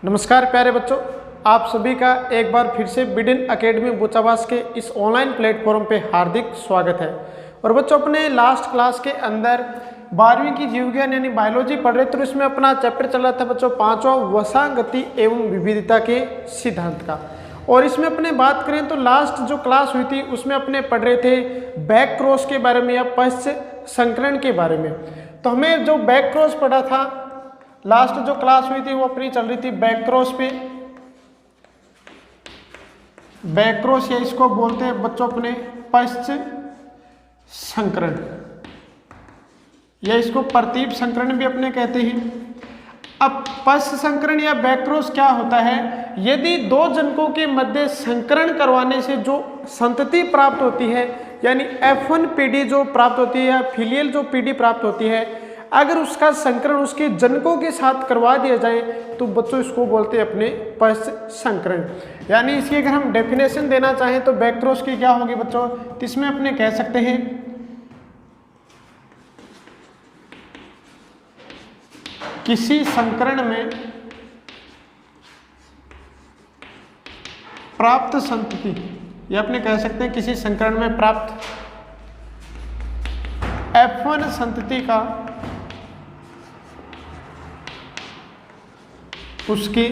नमस्कार प्यारे बच्चों, आप सभी का एक बार फिर से बिडिन एकेडमी बूचाबास के इस ऑनलाइन प्लेटफॉर्म पे हार्दिक स्वागत है। और बच्चों, अपने लास्ट क्लास के अंदर 12वीं की जीव विज्ञान यानी बायोलॉजी पढ़ रहे, तो इसमें अपना चैप्टर चल रहा था बच्चों 5वां वसांगति एवं विविधता के सिद्धांत का। और इसमें अपने बात करें तो लास्ट जो क्लास हुई थी उसमें अपने पढ़ रहे थे बैक क्रॉस के बारे में या पश्च संकरण के बारे में। तो हमें जो बैक क्रॉस पढ़ा था, लास्ट जो क्लास हुई थी वो अपनी चल रही थी बैक क्रॉस पे। बैक क्रॉस या इसको बोलते हैं बच्चों अपने पश्च संकरण, या इसको प्रतीप संकरण भी अपने कहते हैं। अब पश्च संकरण या बैक क्रॉस क्या होता है? यदि दो जनकों के मध्य संकरण करवाने से जो संतति प्राप्त होती है, यानी F1 पीढ़ी जो प्राप्त होती है या फिलियल जो पीढ़ी प्राप्त होती है, अगर उसका संकरण उसके जनकों के साथ करवा दिया जाए तो बच्चों इसको बोलते हैं अपने पश्च संकरण। यानी इसकी अगर हम डेफिनेशन देना चाहें तो बैक क्रॉस की क्या होगी बच्चों? तो इसमें अपने कह सकते हैं किसी संकरण में प्राप्त संतति, या अपने कह सकते हैं किसी संकरण में प्राप्त F1 संतति का उसके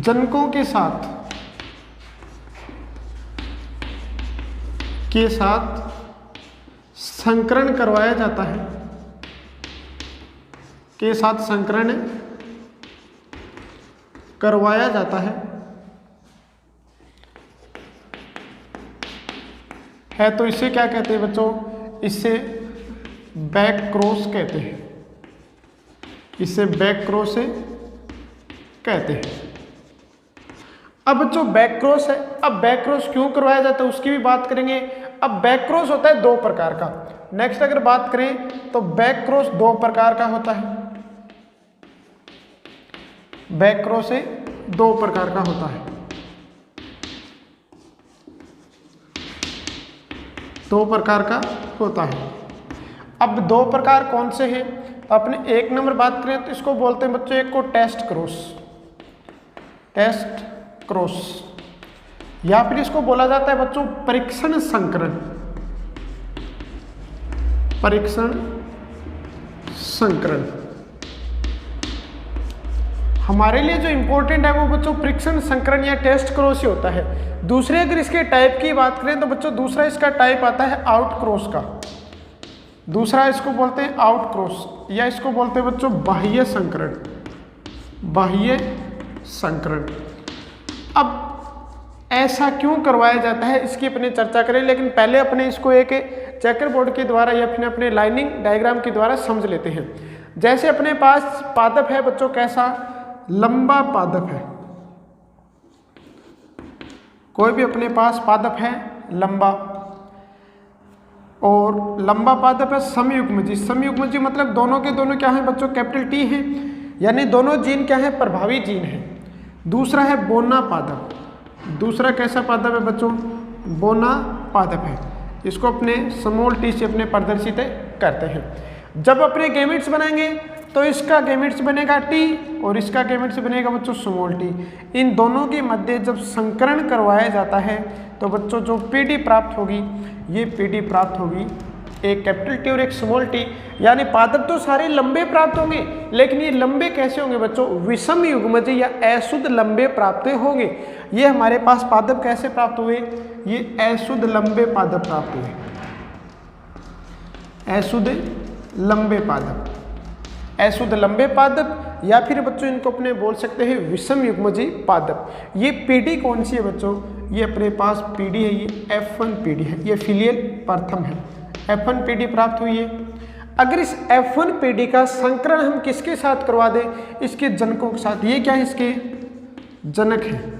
जनकों के साथ संकरण करवाया जाता है, के साथ संकरण करवाया जाता है तो इसे क्या कहते हैं बच्चों? इसे बैक क्रॉस कहते हैं। इसे बैक क्रॉस कहते हैं। अब बच्चों बैक क्रॉस है, अब बैक क्रॉस क्यों करवाया जाता है उसकी भी बात करेंगे। अब बैक क्रॉस होता है दो प्रकार का। नेक्स्ट अगर बात करें तो बैक क्रॉस दो प्रकार का होता है। बैक क्रॉस दो प्रकार का होता है। दो प्रकार का होता है। अब दो प्रकार कौन से हैं? अपने एक नंबर बात करें तो इसको बोलते हैं बच्चों, एक को टेस्ट क्रॉस, टेस्ट क्रॉस, या फिर इसको बोला जाता है बच्चों परीक्षण संकरण, परीक्षण संकरण। हमारे लिए जो इंपॉर्टेंट है वो बच्चों परीक्षण संकरण या टेस्ट क्रॉस ही होता है। दूसरे अगर इसके टाइप की बात करें तो बच्चों दूसरा इसका टाइप आता है आउट क्रॉस का। दूसरा इसको बोलते हैं आउट क्रॉस, या इसको बोलते हैं बच्चों बाह्य संकरण, बाह्य संकरण। अब ऐसा क्यों करवाया जाता है इसकी अपने चर्चा करें, लेकिन पहले अपने इसको एक चेकर बोर्ड के द्वारा या फिर अपने लाइनिंग डायग्राम के द्वारा समझ लेते हैं। जैसे अपने पास पादप है बच्चों, कैसा? लंबा पादप है। कोई भी अपने पास पादप है लंबा, और लंबा पादप है समयुग्मजी। समयुग्मजी मतलब दोनों के दोनों क्या है बच्चों? कैपिटल टी है, यानी दोनों जीन क्या है? प्रभावी जीन है। दूसरा है बोना पादप। दूसरा कैसा पादप है बच्चों? बोना पादप है। इसको अपने स्मॉल टी से अपने प्रदर्शित करते हैं। जब अपने गैमेट्स बनाएंगे तो इसका गैमेट्स बनेगा टी और इसका गैमेट्स बनेगा बच्चों स्मॉल टी। इन दोनों के मध्य जब संकरण करवाया जाता है तो बच्चों जो पीढ़ी प्राप्त होगी, ये पीढ़ी प्राप्त होगी एक कैपिटल टी और एक स्मॉल टी। यानी पादप तो सारे लंबे प्राप्त होंगे, लेकिन ये लंबे कैसे होंगे बच्चों? विषम युग्मज या अशुद्ध लंबे प्राप्त होंगे। ये हमारे पास पादप कैसे प्राप्त हुए? ये अशुद्ध लंबे पादप प्राप्त हुए, अशुद्ध लंबे पादप, अशुद्ध लंबे पादप, या फिर बच्चों इनको अपने बोल सकते हैं विषम युग्मजी पादप। ये पीढ़ी कौन सी है बच्चों? ये अपने पास पीढ़ी है, ये F1 पीढ़ी है, ये फिलियल प्रथम है। F1 पीढ़ी प्राप्त हुई है। अगर इस F1 पीढ़ी का संकरण हम किसके साथ करवा दें? इसके जनकों के साथ। ये क्या है? इसके जनक है।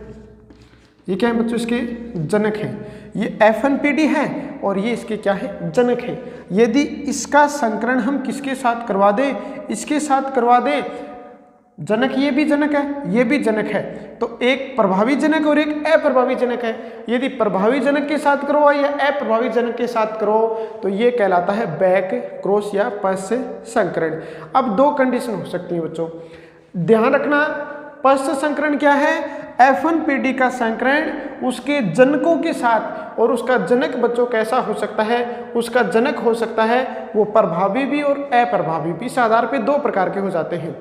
ये क्या है बच्चों? इसके जनक है। ये F1 पीढ़ी है और ये इसके क्या है? जनक है। यदि इसका संकरण हम किसके साथ करवा दें? इसके साथ करवा दें, जनक ये भी जनक है, ये भी जनक है, तो एक प्रभावी जनक और एक अप्रभावी जनक है। यदि प्रभावी जनक के साथ करो या अप्रभावी जनक के साथ करो तो ये कहलाता है बैक क्रॉस या पश्च संकरण। अब दो कंडीशन हो सकती है बच्चों। ध्यान रखना पश्च संकरण क्या है, F1PD का संकरण उसके जनकों के साथ, और उसका जनक बच्चों कैसा हो सकता है, उसका जनक हो सकता है वो प्रभावी भी और अप्रभावी भी। इस आधार पे दो प्रकार के हो जाते हैं।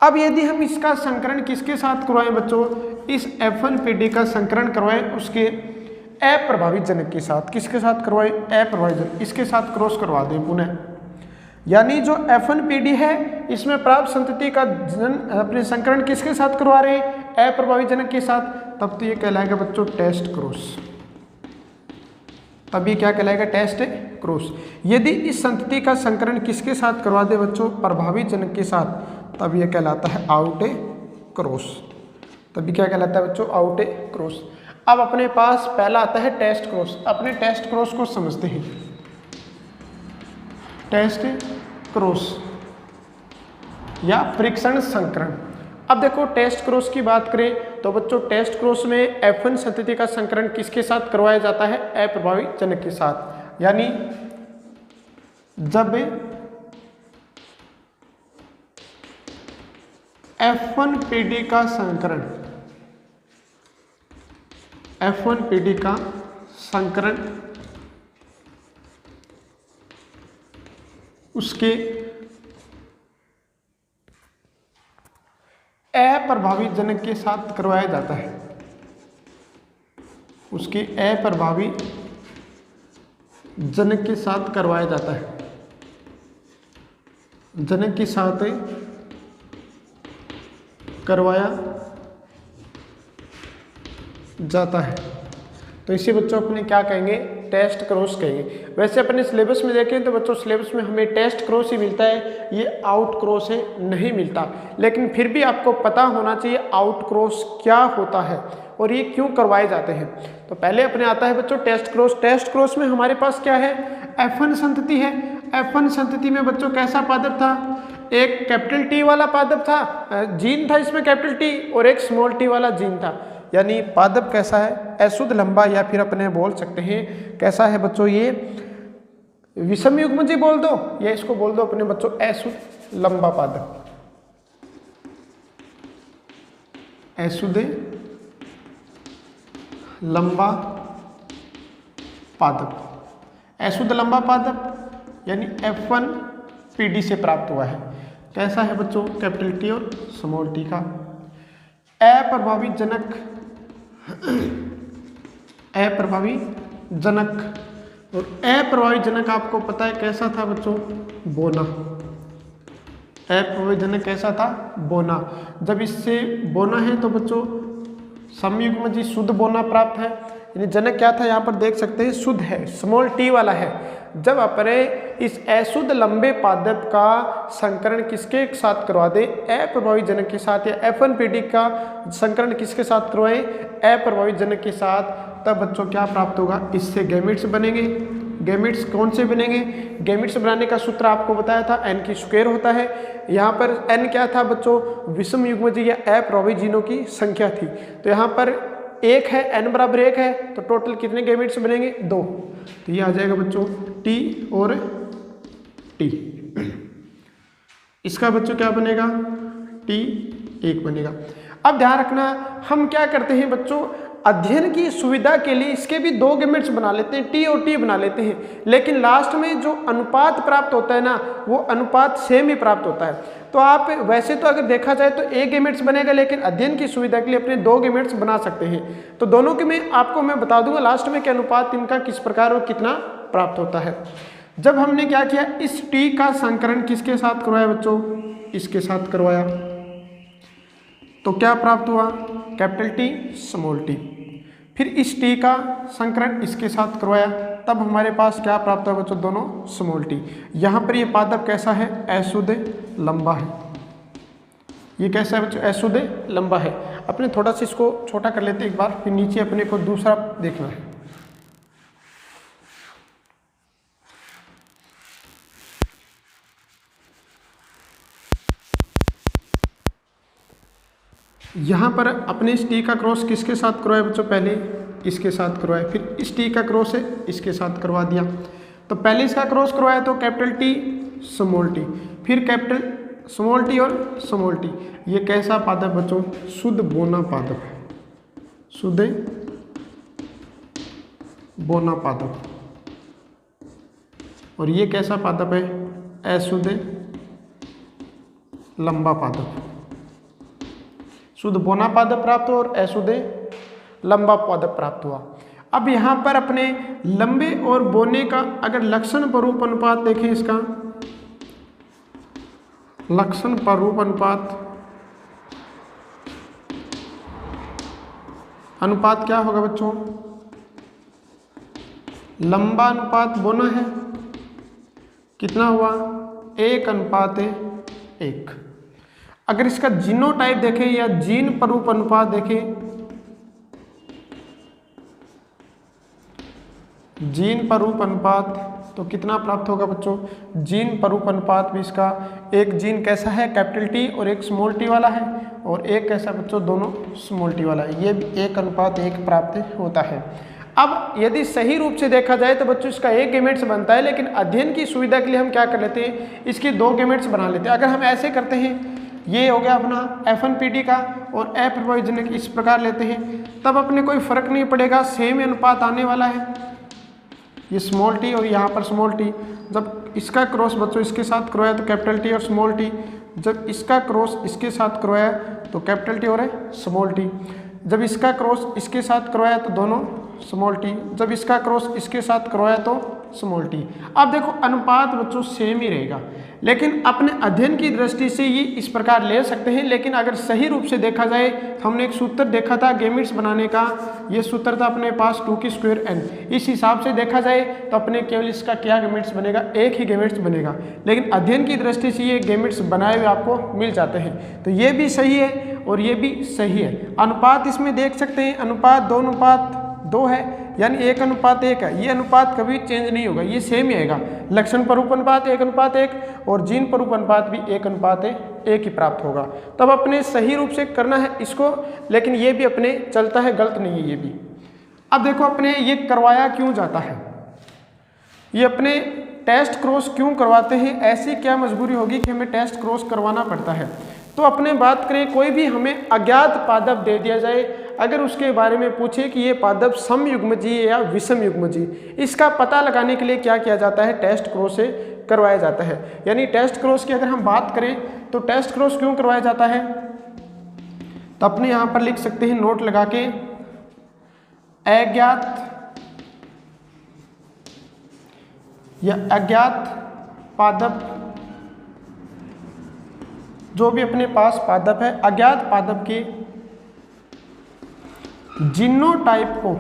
अब यदि हम इसका संकरण किसके साथ करवाएं बच्चों, इस F1PD का संकरण करवाएं उसके अप्रभावी जनक के साथ। किसके साथ करवाएं, अप्रभावी जनक, इसके साथ क्रॉस करवा दें पुनः। यानी जो F1PD है इसमें प्राप्त संतति का अपने संकरण किसके साथ करवा रहे हैं, अप्रभावी जनक के साथ, तब तो ये कहलाएगा बच्चों टेस्ट क्रॉस। तब ये क्या कहलाएगा, टेस्ट क्रॉस। यदि इस संतति का संकरण किसके साथ करवा दे बच्चों, प्रभावी जनक के साथ, तब ये कहलाता है आउट क्रॉस। तभी क्या कहलाता है बच्चों, आउट क्रॉस। अब अपने पास पहला आता है टेस्ट क्रॉस। अपने टेस्ट क्रॉस को समझते हैं। टेस्ट क्रॉस या परीक्षण संकरण। अब देखो टेस्ट क्रॉस की बात करें तो बच्चों टेस्ट क्रॉस में F1 संतति का संकरण किसके साथ करवाया जाता है, अप्रभावी जनक के साथ। यानी जब F1PD का संकरण, F1PD का संकरण उसके अप्रभावी जनक के साथ करवाया जाता है, उसके अप्रभावी जनक के साथ करवाया जाता है, जनक के साथ करवाया जाता है, तो इसे बच्चों अपने क्या कहेंगे, टेस्ट क्रॉस कहेंगे। वैसे अपने सिलेबस में देखें तो बच्चों सिलेबस में हमें टेस्ट क्रॉस ही मिलता है, ये आउट क्रॉस है नहीं मिलता। लेकिन फिर भी आपको पता होना चाहिए आउट क्रॉस क्या होता है और ये क्यों करवाए जाते हैं। तो पहले अपने आता है बच्चों टेस्ट क्रॉस। टेस्ट क्रॉस में हमारे पास क्या है, F1 संतति है। F1 संतति में बच्चों कैसा पादप था, एक कैपिटल T वाला पादप था, जीन था इसमें कैपिटल T, और एक स्मॉल t वाला जीन था। यानी पादप कैसा है, अशुद्ध लंबा, या फिर अपने बोल सकते हैं कैसा है बच्चों, ये विषम युग्मजी बोल दो या इसको बोल दो अपने बच्चों अशुद्ध लंबा पादप। अशुद्ध लंबा पादप, अशुद्ध लंबा पादप यानी F1PD से प्राप्त हुआ है। कैसा है बच्चों, कैपिटल T और स्मॉल t का। अप्रभावी जनक, अप्रभावी जनक, और अप्रभावी जनक आपको पता है कैसा था बच्चों, बोना। अप्रभावी जनक कैसा था, बोना। जब इससे बोना है तो बच्चों समयुग्मजी शुद्ध बोना प्राप्त है। यानी जनक क्या था, यहाँ पर देख सकते हैं शुद्ध है, स्मॉल t वाला है। जब अपने इस अशुद्ध लंबे पादप का संकरण किसके साथ करवा दे, अप्रभावी जनक के साथ, या F1PD का संकरण किसके साथ करवाएं, अप्रभावी जनक के साथ, तब बच्चों क्या प्राप्त होगा, इससे गैमेट्स बनेंगे। गैमेट्स कौन से बनेंगे, गैमेट्स बनाने का सूत्र आपको बताया था, n की स्क्वायर होता है। यहाँ पर n क्या था बच्चों, विषम युग्मजी या अप्रभावी जीनों की संख्या थी। तो यहाँ पर 1 है, n बराबर 1 है, तो टोटल कितने गैमेट्स बनेंगे, 2। तो ये आ जाएगा बच्चों T और T। इसका बच्चों क्या बनेगा, T 1 बनेगा। अब ध्यान रखना, हम क्या करते हैं बच्चों, अध्ययन की सुविधा के लिए इसके भी 2 गैमेट्स बना लेते हैं, T और T बना लेते हैं, लेकिन लास्ट में जो अनुपात प्राप्त होता है ना, वो अनुपात सेम ही प्राप्त होता है। तो आप वैसे तो अगर देखा जाए तो 1 गैमेट्स बनेगा, लेकिन अध्ययन की सुविधा के लिए अपने 2 गैमेट्स बना सकते हैं। तो दोनों के में आपको मैं बता दूंगा लास्ट में कि अनुपात इनका किस प्रकार और कितना प्राप्त होता है। जब हमने क्या किया, इस T का संकरण किसके साथ करवाया बच्चों, इसके साथ करवाया, तो क्या प्राप्त हुआ, कैपिटल T स्मॉल t। फिर इस T का संकरण इसके साथ करवाया, तब हमारे पास क्या प्राप्त हुआ बच्चों, दोनों स्मॉल t। यहाँ पर ये पादप कैसा है, अशुद्ध लंबा है। ये कैसा है बच्चों, अशुद्ध लंबा है। अपने थोड़ा सा इसको छोटा कर लेते हैं एक बार, फिर नीचे अपने को दूसरा देखना है। यहाँ पर अपने इस T का क्रॉस किसके साथ करवाया बच्चों, पहले इसके साथ करवाया, फिर इस T का क्रॉस है इसके साथ करवा दिया। तो पहले इसका क्रॉस करवाया तो कैपिटल T स्मॉल t, फिर कैपिटल स्मॉल टी और स्मॉल टी, ये कैसा पादप बच्चों? शुद्ध बोना पादप है, शुद्ध बोना पादप। और ये कैसा पादप है? अशुद्ध लंबा पादप। शुद्ध बोना पादप प्राप्त हुआ और अशुद्ध लंबा पादप प्राप्त हुआ। अब यहाँ पर अपने लंबे और बोने का अगर लक्षण स्वरूप अनुपात देखें, इसका लक्षण स्वरूप अनुपात क्या होगा बच्चों? लंबा अनुपात बोना है, कितना हुआ? 1:1। अगर इसका जीनोटाइप देखें या जीन स्वरूप अनुपात देखें, जीन स्वरूप अनुपात तो कितना प्राप्त होगा बच्चों? जीन स्वरूप अनुपात भी इसका एक जीन कैसा है? कैपिटल टी और एक स्मॉल टी वाला है, और एक कैसा बच्चों? दोनों स्मॉल टी वाला है। ये 1:1 प्राप्त होता है। अब यदि सही रूप से देखा जाए तो बच्चों इसका एक गैमेट्स बनता है, लेकिन अध्ययन की सुविधा के लिए हम क्या कर लेते हैं? इसके 2 गैमेट्स बना लेते हैं। अगर हम ऐसे करते हैं, ये हो गया अपना F1PD का और अप्रयोजनक इस प्रकार लेते हैं, तब अपने कोई फर्क नहीं पड़ेगा, सेम अनुपात आने वाला है। ये स्मॉल टी और यहाँ पर स्मॉल टी, जब इसका क्रॉस बच्चों इसके साथ करवाया तो कैपिटल टी और स्मॉल टी, जब इसका क्रॉस इसके साथ करवाया तो कैपिटल टी और स्मॉल टी, जब इसका क्रॉस इसके साथ करवाया तो दोनों स्मॉल टी, जब इसका क्रॉस इसके साथ करवाया तो स्मॉल टी। अब देखो अनुपात बच्चों सेम ही रहेगा, लेकिन अपने अध्ययन की दृष्टि से ये इस प्रकार ले सकते हैं। लेकिन अगर सही रूप से देखा जाए तो हमने एक सूत्र देखा था गैमेट्स बनाने का, ये सूत्र था अपने पास 2n। इस हिसाब से देखा जाए तो अपने केवल इसका क्या गैमेट्स बनेगा? एक ही गैमेट्स बनेगा, लेकिन अध्ययन की दृष्टि से ये गैमेट्स बनाए हुए आपको मिल जाते हैं। तो ये भी सही है और ये भी सही है। अनुपात इसमें देख सकते हैं, अनुपात 2:2 है, यानी 1:1 है। ये अनुपात कभी चेंज नहीं होगा, ये सेम ही आएगा। लक्षण स्वरूप अनुपात 1:1 और जीन स्वरूप अनुपात भी 1:1 ही प्राप्त होगा। तब अपने सही रूप से करना है इसको, लेकिन ये भी अपने चलता है, गलत नहीं है ये भी। अब देखो अपने ये करवाया क्यों जाता है, ये अपने टेस्ट क्रॉस क्यों करवाते हैं? ऐसी क्या मजबूरी होगी कि हमें टेस्ट क्रॉस करवाना पड़ता है? तो अपने बात करें, कोई भी हमें अज्ञात पादप दे दिया जाए, अगर उसके बारे में पूछे कि ये पादप समयुग्मजी है या विषम युग्मजी, इसका पता लगाने के लिए क्या किया जाता है? टेस्ट क्रॉस से करवाया जाता है। यानी टेस्ट क्रॉस की अगर हम बात करें तो टेस्ट क्रॉस क्यों करवाया जाता है? तो अपने यहाँ पर लिख सकते हैं नोट लगा के, अज्ञात या अज्ञात पादप, जो भी अपने पास पादप है, अज्ञात पादप के जीनोटाइप को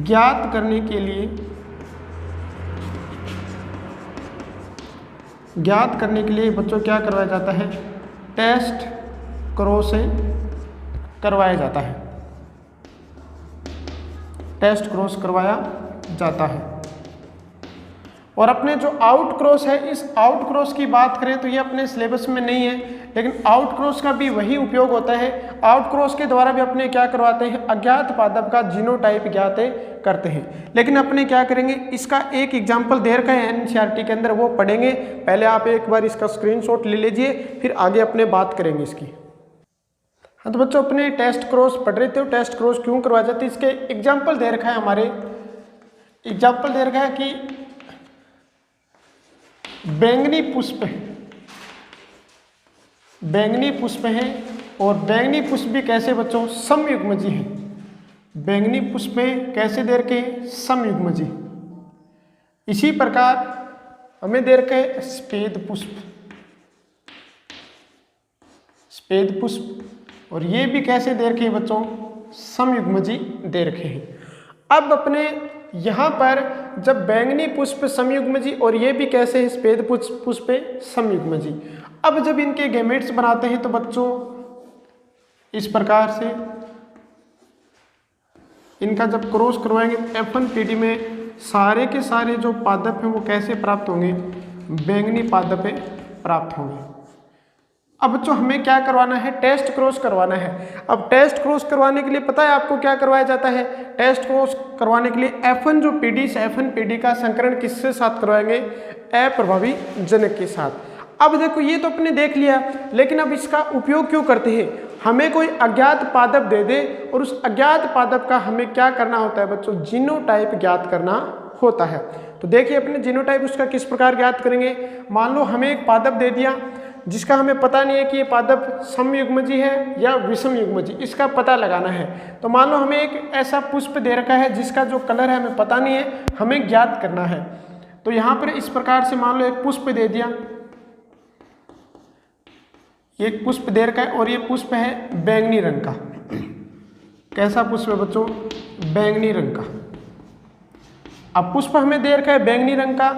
ज्ञात करने के लिए बच्चों क्या करवाया जाता है? टेस्ट क्रॉस से करवाया जाता है, टेस्ट क्रॉस करवाया जाता है। और अपने जो आउट क्रॉस है, इस आउट क्रॉस की बात करें तो ये अपने सिलेबस में नहीं है, लेकिन आउट क्रॉस का भी वही उपयोग होता है। आउट क्रॉस के द्वारा भी अपने क्या करवाते हैं? अज्ञात पादप का जीनोटाइप ज्ञात करते हैं। लेकिन अपने क्या करेंगे, इसका एक एग्जाम्पल दे रखा है एनसीईआरटी के अंदर, वो पढ़ेंगे। पहले आप एक बार इसका स्क्रीनशॉट ले लीजिए, फिर आगे अपने बात करेंगे इसकी। हाँ तो बच्चों अपने टेस्ट क्रॉस पढ़ रहे थे, टेस्ट क्रॉस क्यों करवाया जाता है इसके एग्जाम्पल दे रखा है। हमारे एग्जाम्पल दे रखा है कि बैंगनी पुष्प है, और बैंगनी पुष्प भी कैसे बच्चों? समयुग्मजी है। बैंगनी पुष्प कैसे दे रखे? समयुग्मजी। इसी प्रकार हमें दे रखे सफेद पुष्प, और ये भी कैसे दे रखे बच्चों? समयुग्मजी दे रखे हैं। अब अपने यहाँ पर जब बैंगनी पुष्प समयुग्मजी और ये भी कैसे है? सफेद पुष्प समयुग्मजी। अब जब इनके गैमेट्स बनाते हैं तो बच्चों इस प्रकार से इनका जब क्रॉस करवाएंगे F1PD में सारे के सारे जो पादप हैं वो कैसे प्राप्त होंगे? बैंगनी पादप प्राप्त होंगे। अब बच्चों हमें क्या करवाना है, टेस्ट क्रॉस करवाना है। अब टेस्ट क्रॉस करवाने के लिए पता है आपको क्या करवाया जाता है, टेस्ट क्रॉस करवाने के लिए F1 जो पीडी से F1 पीडी का संकरण किसके साथ करवाएंगे, अप्रभावी जनक के साथ। अब देखो ये तो अपने देख लिया, लेकिन अब इसका उपयोग क्यों करते हैं, हमें कोई अज्ञात पादप दे दे और उस अज्ञात पादप का हमें क्या करना होता है बच्चों, जीनोटाइप ज्ञात करना होता है। तो देखिए अपने जीनोटाइप उसका किस प्रकार ज्ञात करेंगे। मान लो हमें एक पादप दे दिया जिसका हमें पता नहीं है कि ये पादप समयुग्मजी है या विषम युग्मजी, इसका पता लगाना है। तो मान लो हमें एक ऐसा पुष्प दे रखा है जिसका जो कलर है हमें पता नहीं है, हमें ज्ञात करना है। तो यहाँ पर इस प्रकार से मान लो एक पुष्प दे दिया, एक पुष्प दे रखा है और ये पुष्प है बैंगनी रंग का। कैसा पुष्प है बच्चों, बैंगनी रंग का। अब पुष्प हमें दे रखा है बैंगनी रंग का।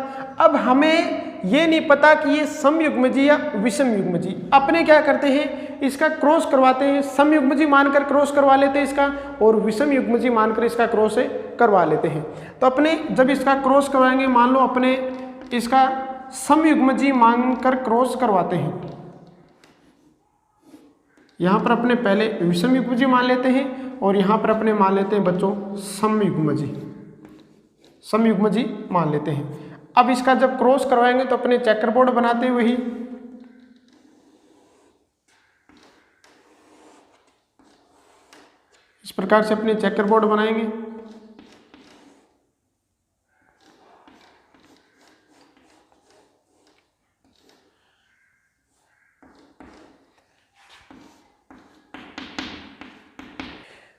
अब हमें ये नहीं पता कि ये समयुग्मजी या विषम युग्मजी, अपने क्या करते हैं इसका क्रॉस करवाते हैं, समयुग्मजी मानकर क्रॉस करवा लेते हैं इसका और विषम युग्मजी मानकर इसका क्रॉस करवा लेते हैं। तो अपने जब इसका क्रॉस करवाएंगे, मान लो अपने इसका समयुग्मजी मानकर क्रॉस करवाते हैं, यहाँ पर अपने पहले विषम युग्मजी मान लेते हैं और यहाँ पर अपने मान लेते हैं बच्चों समयुग्मजी, समयुग्मजी मान लेते हैं। अब इसका जब क्रॉस करवाएंगे तो अपने चेकर बोर्ड बनाते हुए ही इस प्रकार से अपने चेकर बोर्ड बनाएंगे।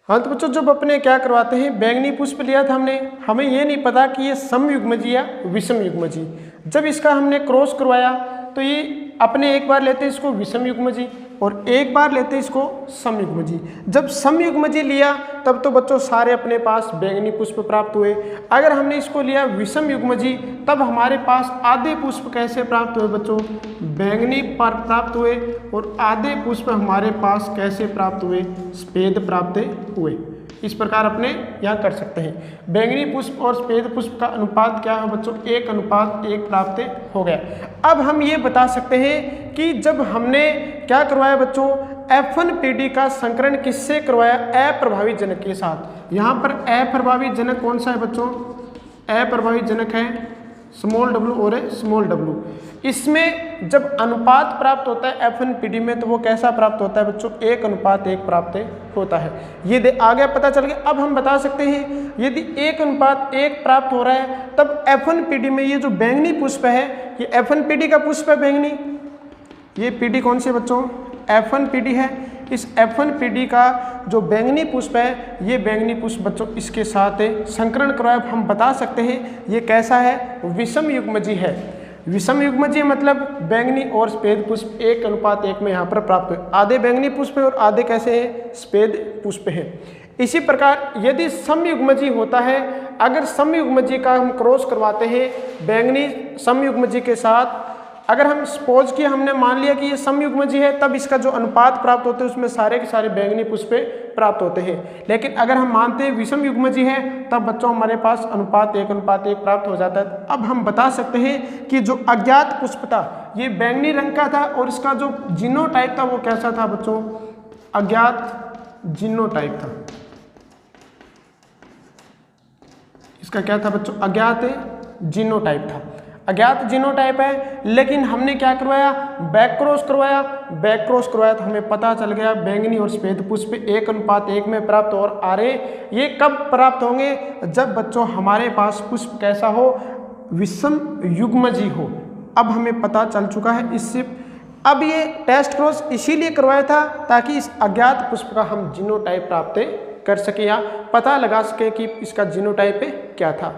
हाँ तो बच्चों जब अपने क्या करवाते हैं, बैंगनी पुष्प लिया था हमने, हमें ये नहीं पता कि ये समयुग्मजी या विषम युग्मजी। जब इसका हमने क्रॉस करवाया तो ये अपने एक बार लेते इसको विषम युग्मजी और एक बार लेते इसको समयुग्मजी। जब समयुग्मजी लिया तब तो बच्चों सारे अपने पास बैंगनी पुष्प प्राप्त हुए। अगर हमने इसको लिया विषम युग्मजी तब हमारे पास आधे पुष्प कैसे प्राप्त हुए बच्चों, बैंगनी प्राप्त हुए और आधे पुष्प हमारे पास कैसे प्राप्त हुए, सफेद प्राप्त हुए। इस प्रकार अपने यहाँ कर सकते हैं। बैंगनी पुष्प और सफेद पुष्प का अनुपात क्या है बच्चों, 1:1 प्राप्त हो गया। अब हम ये बता सकते हैं कि जब हमने क्या करवाया बच्चों, F1 पीडी का संकरण किससे करवाया, अप्रभावी जनक के साथ। यहाँ पर अप्रभावी जनक कौन सा है बच्चों, अप्रभावी जनक है स्मॉल w और स्मॉल w। इसमें जब अनुपात प्राप्त होता है F1 पीडी में तो वो कैसा प्राप्त होता है बच्चों, 1:1 प्राप्त होता है। ये आगे पता चल गया। अब हम बता सकते हैं यदि 1:1 प्राप्त हो रहा है तब F1 पीडी में ये जो बैंगनी पुष्प है, ये F1 पीडी का पुष्प है बैंगनी, ये पीडी कौन सी है बच्चों, F1 पीडी है। इस F1 पीडी का जो बैंगनी पुष्प है, ये बैंगनी पुष्प बच्चों इसके साथ संकरण करवाया। हम बता सकते हैं ये कैसा है, विषम युग्मजी है। विषम युग्मजी मतलब बैंगनी और सफेद पुष्प 1:1 में यहाँ पर प्राप्त हुए। आधे बैंगनी पुष्प है और आधे कैसे हैं, सफेद पुष्प है। इसी प्रकार यदि समयुग्मजी होता है, अगर समयुग्मजी का हम क्रॉस करवाते हैं बैंगनी समयुग्मजी के साथ, अगर हम सपोज कि हमने मान लिया कि ये समयुग्मजी है, तब इसका जो अनुपात प्राप्त होते हैं उसमें सारे के सारे बैंगनी पुष्प प्राप्त होते हैं। लेकिन अगर हम मानते हैं विषम युग्मजी है तब बच्चों हमारे पास अनुपात 1:1 प्राप्त हो जाता है। अब हम बता सकते हैं कि जो अज्ञात पुष्प था ये बैंगनी रंग का था और इसका जो जीनोटाइप था वो कैसा था बच्चों, अज्ञात जीनोटाइप था। इसका क्या था बच्चों, अज्ञात जीनोटाइप था। अज्ञात जीनोटाइप है, लेकिन हमने क्या करवाया, बैक क्रॉस करवाया। बैक क्रॉस करवाया तो हमें पता चल गया बैंगनी और सफेद पुष्प 1:1 में प्राप्त और आ रहे। ये कब प्राप्त होंगे, जब बच्चों हमारे पास पुष्प कैसा हो, विषम युग्मजी हो। अब हमें पता चल चुका है इससे। अब ये टेस्ट क्रॉस इसीलिए करवाया था ताकि इस अज्ञात पुष्प का हम जीनोटाइप प्राप्त कर सके या पता लगा सके कि इसका जीनोटाइप क्या था।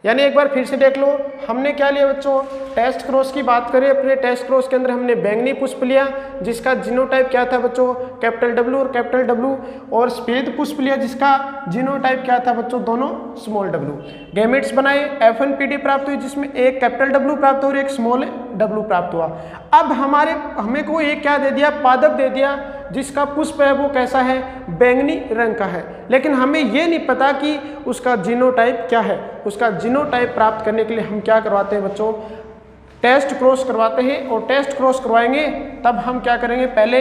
यानी एक बार फिर से देख लो, हमने क्या लिया बच्चों, टेस्ट क्रॉस की बात करें। अपने टेस्ट क्रॉस के अंदर हमने बैंगनी पुष्प लिया जिसका जीनोटाइप क्या था बच्चों, W और W, और सफेद पुष्प लिया जिसका जीनोटाइप क्या था बच्चों, दोनों स्मॉल w। गैमेट्स बनाए, F1 पीडी प्राप्त हुई जिसमें एक W प्राप्त हो और एक स्मॉल w प्राप्त हुआ। अब हमें को एक क्या दे दिया, पादप दे दिया जिसका पुष्प है वो कैसा है, बैंगनी रंग का है। लेकिन हमें ये नहीं पता कि उसका जीनोटाइप क्या है। उसका जीनोटाइप प्राप्त करने के लिए हम क्या करवाते हैं बच्चों, टेस्ट क्रॉस करवाते हैं और टेस्ट क्रॉस करवाएंगे तब हम क्या करेंगे, पहले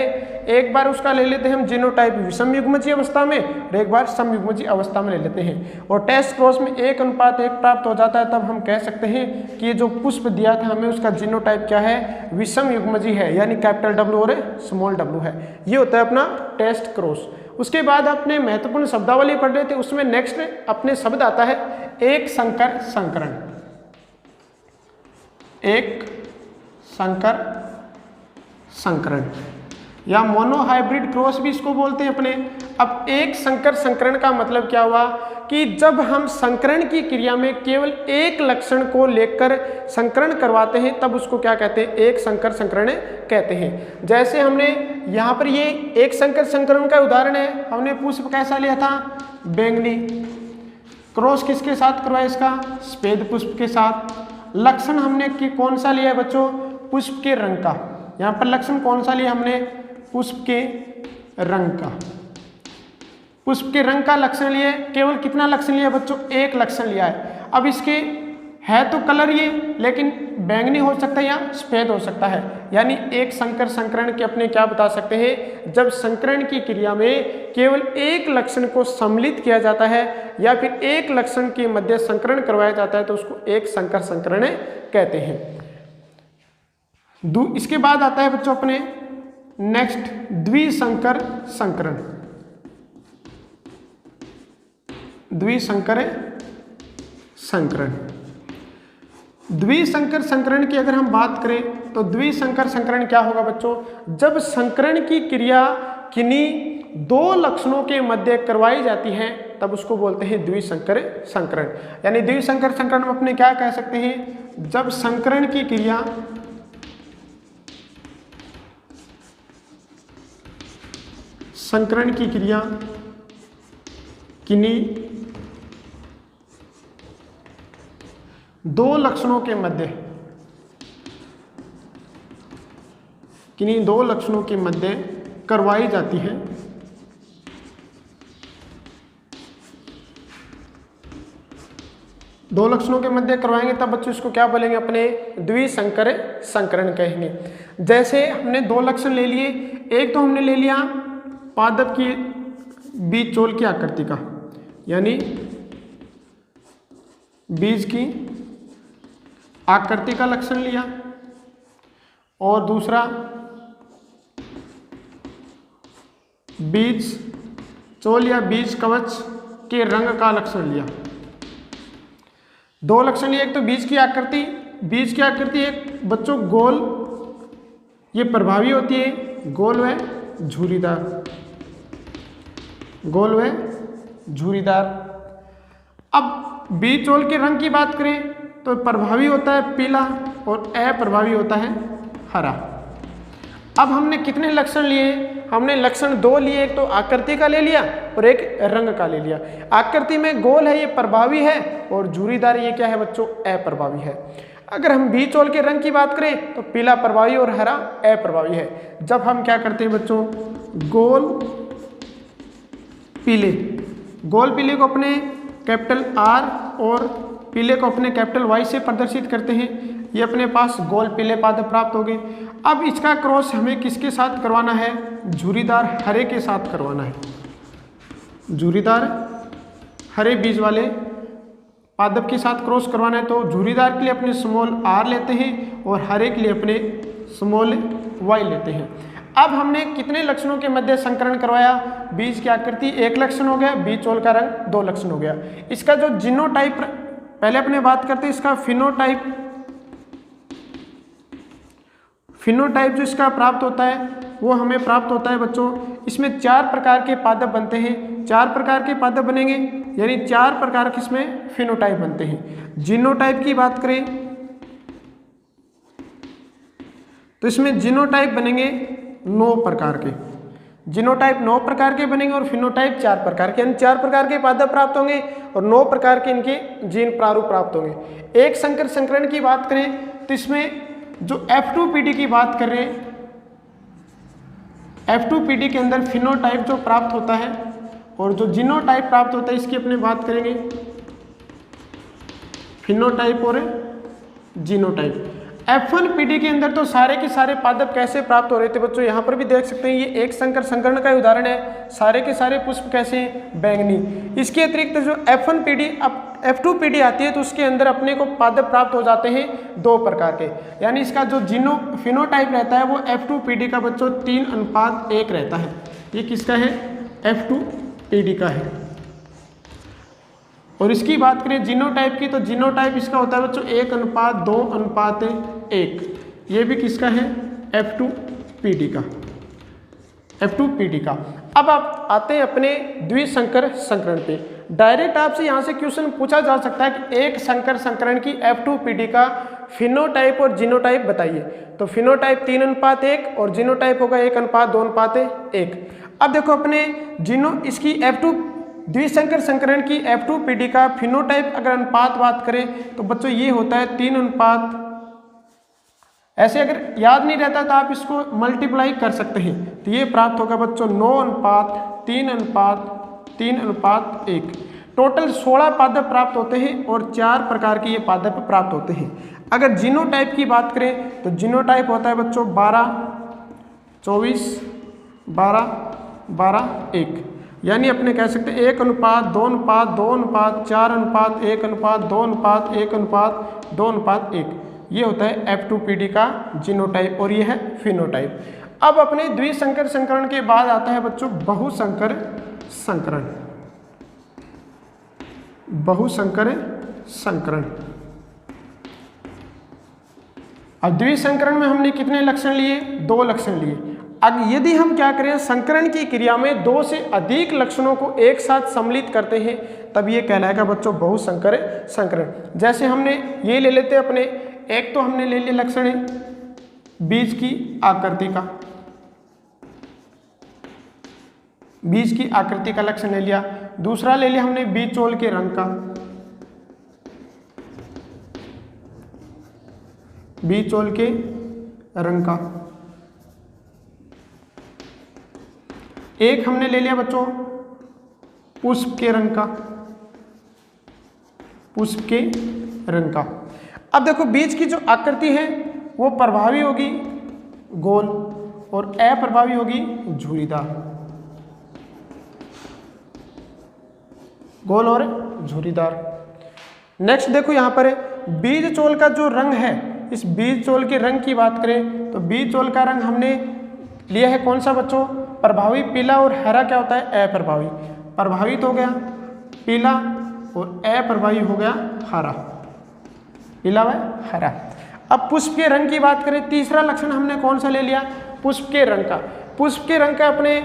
एक बार उसका ले लेते हैं हम जीनोटाइप विषम युग्मजीय अवस्था में और एक बार समयुग्मजीय अवस्था में ले लेते हैं और टेस्ट क्रॉस में 1:1 प्राप्त हो जाता है, तब हम कह सकते हैं कि ये जो पुष्प दिया था हमें उसका जीनोटाइप क्या है, विषम युग्मजीय है, यानी कैपिटल W और स्मॉल w है। ये होता है अपना टेस्ट क्रॉस। उसके बाद अपने महत्वपूर्ण शब्दावली पढ़ रहे थे, उसमें नेक्स्ट अपने शब्द आता है एक संकर संकरण। एक संकर संकरण या मोनोहाइब्रिड क्रॉस भी इसको बोलते हैं अपने। अब एक संकर संकरण का मतलब क्या हुआ कि जब हम संकरण की क्रिया में केवल एक लक्षण को लेकर संकरण करवाते हैं तब उसको क्या कहते हैं, एक संकर संकरण कहते हैं। जैसे हमने यहाँ पर ये एक संकर संकरण का उदाहरण है, हमने पुष्प कैसा लिया था, बैंगनी, क्रॉस किसके साथ करवाया इसका, सफेद पुष्प के साथ। लक्षण हमने कौन सा लिया है बच्चों, पुष्प के रंग का। यहाँ पर लक्षण कौन सा लिया हमने, पुष्प के रंग का। पुष्प के रंग का लक्षण लिए, केवल कितना लक्षण लिया बच्चों, एक लक्षण लिया है। अब इसके है तो कलर ये, लेकिन बैंगनी हो सकता है या सफेद हो सकता है, यानी एक संकर संकरण के अपने क्या बता सकते हैं, जब संकरण की क्रिया में केवल एक लक्षण को सम्मिलित किया जाता है या फिर एक लक्षण के मध्य संकरण करवाया जाता है तो उसको एक संकर संकरण कहते हैं। इसके बाद आता है बच्चों अपने नेक्स्ट द्विसंकर संकरण। द्विसंकर संकरण, द्विसंकर संकरण की अगर हम बात करें तो द्विसंकर संकरण क्या होगा बच्चों, जब संकरण की क्रिया किन्हीं दो लक्षणों के मध्य करवाई जाती है तब उसको बोलते हैं द्विसंकर संकरण। यानी द्विसंकर संकरण में अपने क्या कह सकते हैं, जब संकरण की क्रिया किन्हीं दो लक्षणों के मध्य, किन्हीं दो लक्षणों के मध्य करवाई जाती है दो लक्षणों के मध्य करवाएंगे तब बच्चों इसको क्या बोलेंगे, अपने द्विसंकर संकरण कहेंगे। जैसे हमने दो लक्षण ले लिए, एक तो हमने ले लिया पादप की बीज चोल की आकृति का, यानी बीज की आकृति का लक्षण लिया, और दूसरा बीज चोल या बीज कवच के रंग का लक्षण लिया। दो लक्षण लिए, एक तो बीज की आकृति, बीज की आकृति एक बच्चों गोल, ये प्रभावी होती है, गोल व झुर्रीदार, गोल व झुर्रीदार। अब बीज चोल के रंग की बात करें तो प्रभावी होता है पीला और अप्रभावी होता है हरा। अब हमने कितने लक्षण लिए, हमने लक्षण दो लिए, एक तो आकृति का ले लिया और एक रंग का ले लिया। आकृति में गोल है ये प्रभावी है और झुर्रीदार ये क्या है बच्चों, अप्रभावी है। अगर हम बीज चोल के रंग की बात करें तो पीला प्रभावी और हरा अप्रभावी है। जब हम क्या करते हैं बच्चों, गोल पीले, गोल पीले को अपने कैपिटल R और पीले को अपने कैपिटल Y से प्रदर्शित करते हैं, ये अपने पास गोल पीले पादप प्राप्त हो गए। अब इसका क्रॉस हमें किसके साथ करवाना है, झुर्रीदार हरे के साथ करवाना है। झुर्रीदार हरे बीज वाले पादप के साथ क्रॉस करवाना है, तो झुर्रीदार के लिए अपने स्मॉल r लेते हैं और हरे के लिए अपने स्मॉल y लेते हैं। अब हमने कितने लक्षणों के मध्य संकरण करवाया, बीज की आकृति एक लक्षण हो गया, बीज चोल का रंग दो लक्षण हो गया। इसका जो जीनोटाइप पहले अपने बात करते हैं, इसका फिनोटाइप, फिनोटाइप जो इसका प्राप्त होता है वो हमें प्राप्त होता है बच्चों, इसमें 4 प्रकार के पादप बनते हैं, 4 प्रकार के पादप बनेंगे, यानी 4 प्रकार के इसमें फिनोटाइप बनते हैं। जीनोटाइप की बात करें तो इसमें जीनोटाइप बनेंगे 9 प्रकार के, जीनोटाइप 9 प्रकार के बनेंगे और फिनोटाइप 4 प्रकार के, यानी 4 प्रकार के पादप प्राप्त होंगे और 9 प्रकार के इनके जीन प्रारूप प्राप्त होंगे। एक संकर संकरण की बात करें तो इसमें जो F2PD की बात कर रहे हैं, F2PD के अंदर फिनोटाइप जो प्राप्त होता है और जो जीनोटाइप प्राप्त होता है, इसकी अपने बात करेंगे फिनोटाइप और जीनोटाइप। F1 पीढ़ी के अंदर तो सारे के सारे पादप कैसे प्राप्त हो रहे थे बच्चों, यहाँ पर भी देख सकते हैं ये एक संकर संकरण का उदाहरण है। सारे के सारे पुष्प कैसे हैं, बैंगनी। इसके अतिरिक्त जो F1 पीढ़ी अब F2 पीढ़ी आती है तो उसके अंदर अपने को पादप प्राप्त हो जाते हैं 2 प्रकार के, यानी इसका जो फिनोटाइप रहता है वो F2 पीढ़ी का बच्चों 3:1 रहता है। ये किसका है, F2 पीढ़ी का है। और इसकी बात करें जीनोटाइप की, तो जीनोटाइप इसका होता है बच्चों 1:2:1। ये भी किसका है, F2 पीढ़ी का, F2 पीढ़ी का। अब आप आते हैं अपने द्विसंकर संकरण पे। डायरेक्ट आपसे यहाँ से क्वेश्चन पूछा जा सकता है कि एक संकर संकरण की F2 पीढ़ी का फिनोटाइप और जीनोटाइप बताइए। तो फिनोटाइप 3:1 और जीनोटाइप होगा 1:2:1। अब देखो अपने इसकी F2 द्विसंकर संकरण की F2 पीढ़ी का फिनोटाइप अगर अनुपात बात करें तो बच्चों ये होता है 3:। ऐसे अगर याद नहीं रहता तो आप इसको मल्टीप्लाई कर सकते हैं, तो ये प्राप्त होगा बच्चों 9:3:1। टोटल 16 पादप प्राप्त होते हैं और 4 प्रकार के ये पादप प्राप्त होते हैं। अगर जीनोटाइप की बात करें तो जीनोटाइप होता है बच्चों 12:24:12:1, यानी अपने कह सकते हैं 1:2:4:1:1:2:1:1:2:1। ये होता है F2 पीढ़ी का जीनोटाइप और ये है फिनोटाइप। अब अपने द्विसंकर संकरण के बाद आता है बच्चों बहुसंकर संकरण। बहुसंकर संकरण। अब द्विसंकरण में हमने कितने लक्षण लिए, 2 लक्षण लिए। अब यदि हम क्या करें, संकरण की क्रिया में 2 से अधिक लक्षणों को एक साथ सम्मिलित करते हैं तब ये कहलाएगा बच्चों बहुसंकर संकरण। जैसे हमने ये ले लेते हैं अपने, एक तो हमने ले लिया लक्षण है बीज की आकृति का, बीज की आकृति का लक्षण ले लिया। दूसरा ले लिया हमने बीज चोल के रंग का, बीज चोल के रंग का। एक हमने ले लिया बच्चों पुष्प के रंग का, पुष्प के रंग का। अब देखो बीज की जो आकृति है वो प्रभावी होगी गोल और अप्रभावी होगी झुर्रीदार, गोल और झुर्रीदार। नेक्स्ट देखो यहाँ पर है बीज चोल का जो रंग है, इस बीज चोल के रंग की बात करें तो बीज चोल का रंग हमने लिया है कौन सा बच्चों, प्रभावी पीला, और हरा क्या होता है अप्रभावी। प्रभावित हो गया पीला और अप्रभावी हो गया हरा, पीला व हरा। अब पुष्प के रंग की बात करें, तीसरा लक्षण हमने कौन सा ले लिया, पुष्प के रंग का। पुष्प के रंग का अपने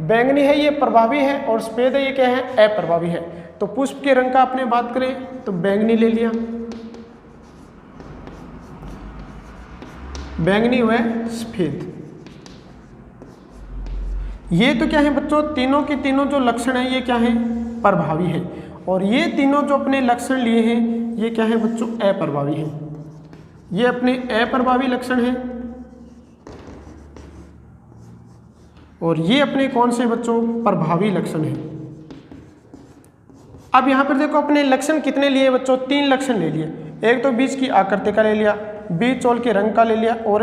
बैंगनी है ये प्रभावी है और सफेद है ये क्या है अप्रभावी है। तो पुष्प के रंग का अपने बात करें तो बैंगनी ले लिया, बैंगनी व सफेद। ये तो क्या है बच्चों, तीनों के तीनों जो लक्षण है ये क्या है प्रभावी है, और ये तीनों जो अपने लक्षण लिए हैं ये क्या है बच्चों अप्रभावी है। ये अपने अप्रभावी लक्षण है और ये अपने कौन से बच्चों प्रभावी लक्षण है। अब यहाँ पर देखो अपने लक्षण कितने लिए बच्चों, 3 लक्षण ले लिए। एक तो बीज की आकृति का ले लिया, बीज चोल के रंग का ले लिया और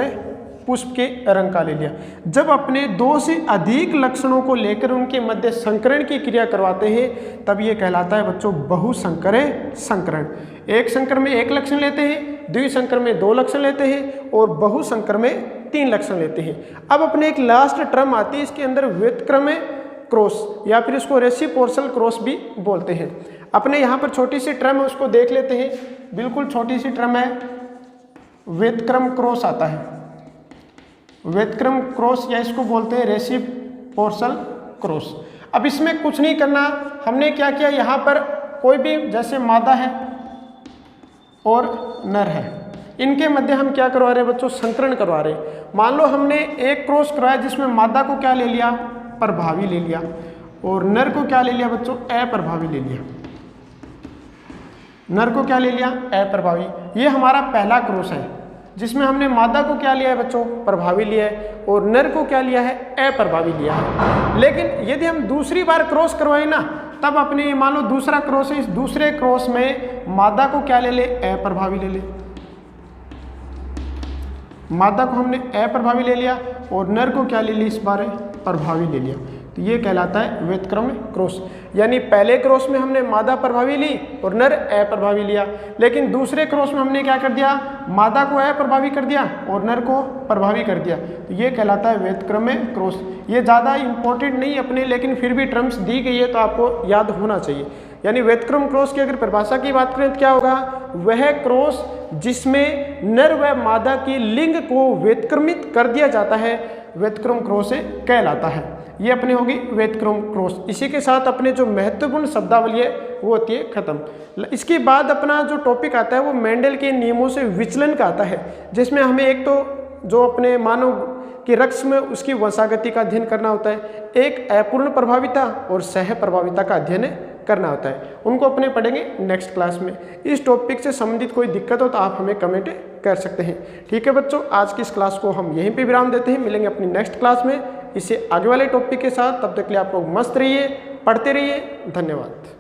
पुष्प के रंग का ले लिया। जब अपने 2 से अधिक लक्षणों को लेकर उनके मध्य संकरण की क्रिया करवाते हैं तब ये कहलाता है बच्चों बहुसंकर संकरण। एक संकर में 1 लक्षण लेते हैं, द्विसंकर में 2 लक्षण लेते हैं और बहुसंकर में 3 लक्षण लेते हैं। अब अपने एक लास्ट टर्म आती है, इसके अंदर व्युत्क्रम क्रॉस या फिर इसको रेसिप्रोकल क्रॉस भी बोलते हैं। अपने यहाँ पर छोटी सी टर्म है उसको देख लेते हैं, बिल्कुल छोटी सी टर्म है व्युत्क्रम क्रॉस आता है। व्युत्क्रम क्रॉस या इसको बोलते हैं रेसिप्रोकल क्रॉस। अब इसमें कुछ नहीं करना, हमने क्या किया, यहाँ पर कोई भी जैसे मादा है और नर है, इनके मध्य हम क्या करवा रहे हैं बच्चों, संकरण करवा रहे हैं। मान लो हमने एक क्रॉस करवाया जिसमें मादा को क्या ले लिया, प्रभावी ले लिया, और नर को क्या ले लिया बच्चों, अप्रभावी ले लिया। नर को क्या ले लिया, अप्रभावी। ये हमारा पहला क्रॉस है जिसमें हमने मादा को क्या लिया है बच्चों, प्रभावी लिया है, और नर को क्या लिया है, अप्रभावी लिया है। लेकिन यदि हम दूसरी बार क्रॉस करवाएं ना, तब अपने मान लो दूसरा क्रॉस है, इस दूसरे क्रॉस में मादा को क्या ले ले, अप्रभावी ले ले, मादा को हमने अप्रभावी ले लिया और नर को क्या ले लिया इस बार प्रभावी ले लिया, तो ये कहलाता है व्यतिक्रम क्रॉस। यानी पहले क्रॉस में हमने मादा प्रभावी ली और नर अप्रभावी लिया, लेकिन दूसरे क्रॉस में हमने क्या कर दिया, मादा को अप्रभावी कर दिया और नर को प्रभावी कर दिया, तो ये कहलाता है व्यतिक्रम क्रॉस। ये ज़्यादा इंपॉर्टेंट नहीं अपने, लेकिन फिर भी टर्म्स दी गई है तो आपको याद होना चाहिए। यानी व्यतिक्रम क्रॉस की अगर परिभाषा की बात करें तो क्या होगा, वह क्रॉस जिसमें नर व मादा की लिंग को व्यतिक्रमित कर दिया जाता है व्यतिक्रम क्रॉस कहलाता है। ये अपनी होगी व्यतिक्रम क्रॉस। इसी के साथ अपने जो महत्वपूर्ण शब्दावली है वो होती है खत्म। इसके बाद अपना जो टॉपिक आता है वो मेंडल के नियमों से विचलन का आता है, जिसमें हमें एक तो जो अपने मानव कि रक्त में उसकी वंशागति का अध्ययन करना होता है, एक अपूर्ण प्रभाविता और सह प्रभाविता का अध्ययन करना होता है। उनको अपने पढ़ेंगे नेक्स्ट क्लास में। इस टॉपिक से संबंधित कोई दिक्कत हो तो आप हमें कमेंट कर सकते हैं। ठीक है बच्चों, आज की इस क्लास को हम यहीं पे विराम देते हैं। मिलेंगे अपनी नेक्स्ट क्लास में इससे आगे वाले टॉपिक के साथ। तब तक के लिए आप लोग मस्त रहिए, पढ़ते रहिए। धन्यवाद।